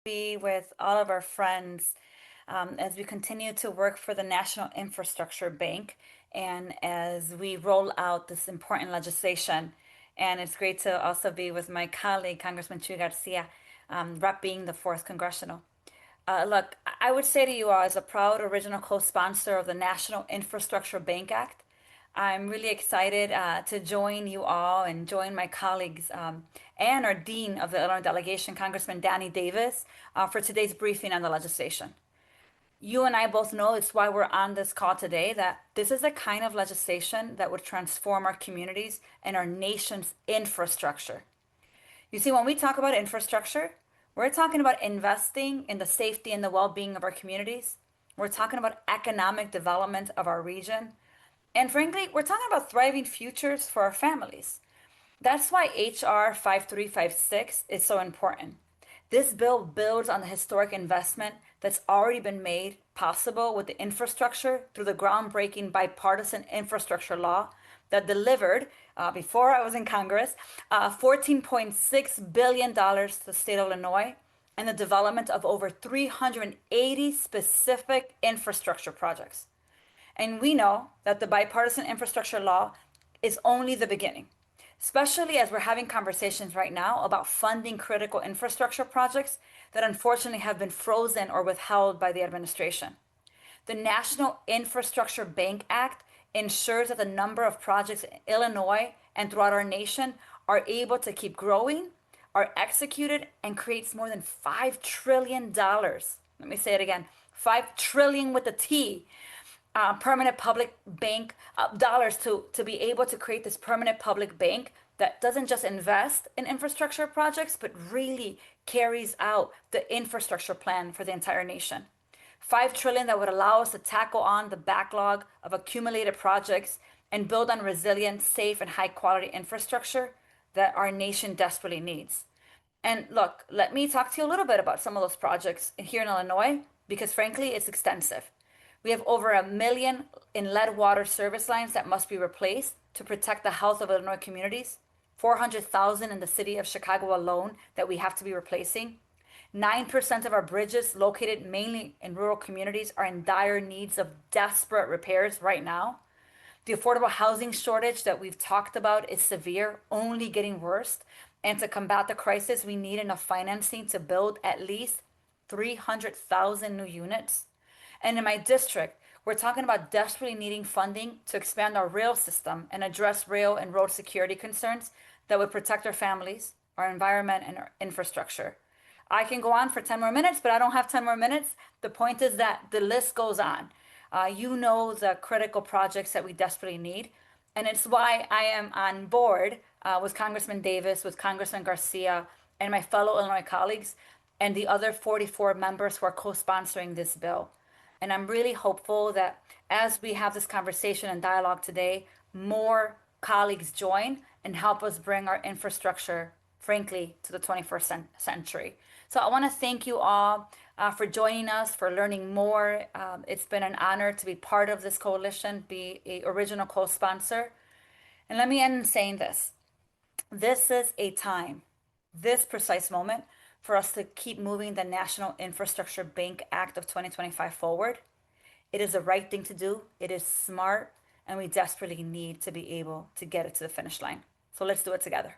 Be with all of our friends as we continue to work for the National Infrastructure Bank and as we roll out this important legislation. And it's great to also be with my colleague, Congressman Chuy Garcia, repping the 4th Congressional. Look, I would say to you all, as a proud original co-sponsor of the National Infrastructure Bank Act, I'm really excited to join you all and join my colleagues and our Dean of the Illinois Delegation, Congressman Danny Davis, for today's briefing on the legislation. You and I both know it's why we're on this call today, that this is the kind of legislation that would transform our communities and our nation's infrastructure. You see, when we talk about infrastructure, we're talking about investing in the safety and the well-being of our communities. We're talking about economic development of our region. And frankly, we're talking about thriving futures for our families. That's why H.R. 5356 is so important. This bill builds on the historic investment that's already been made possible with the infrastructure through the groundbreaking Bipartisan Infrastructure Law that delivered, before I was in Congress, $14.6 billion to the state of Illinois and the development of over 380 specific infrastructure projects. And we know that the Bipartisan Infrastructure Law is only the beginning, especially as we're having conversations right now about funding critical infrastructure projects that unfortunately have been frozen or withheld by the administration. The National Infrastructure Bank Act ensures that the number of projects in Illinois and throughout our nation are able to keep growing, are executed, and creates more than $5 trillion. Let me say it again, 5 trillion with a T. Permanent public bank dollars to be able to create this permanent public bank that doesn't just invest in infrastructure projects, but really carries out the infrastructure plan for the entire nation. 5 trillion that would allow us to tackle on the backlog of accumulated projects and build on resilient, safe, and high quality infrastructure that our nation desperately needs. And look, let me talk to you a little bit about some of those projects here in Illinois, because frankly, it's extensive. We have over 1 million in lead water service lines that must be replaced to protect the health of Illinois communities. 400,000 in the city of Chicago alone that we have to be replacing. 9% of our bridges located mainly in rural communities are in dire needs of desperate repairs right now. The affordable housing shortage that we've talked about is severe, only getting worse. And to combat the crisis, we need enough financing to build at least 300,000 new units. And in my district, we're talking about desperately needing funding to expand our rail system and address rail and road security concerns that would protect our families, our environment, and our infrastructure. I can go on for 10 more minutes, but I don't have 10 more minutes. The point is that the list goes on. You know the critical projects that we desperately need. And it's why I am on board with Congressman Davis, with Congressman Garcia, and my fellow Illinois colleagues, and the other 44 members who are co-sponsoring this bill. And I'm really hopeful that as we have this conversation and dialogue today, more colleagues join and help us bring our infrastructure, frankly, to the 21st century. So I want to thank you all for joining us, for learning more. It's been an honor to be part of this coalition, be an original co-sponsor. And let me end in saying this. This is a time, this precise moment, for us to keep moving the National Infrastructure Bank Act of 2025 forward. It is the right thing to do. It is smart, and we desperately need to be able to get it to the finish line. So let's do it together.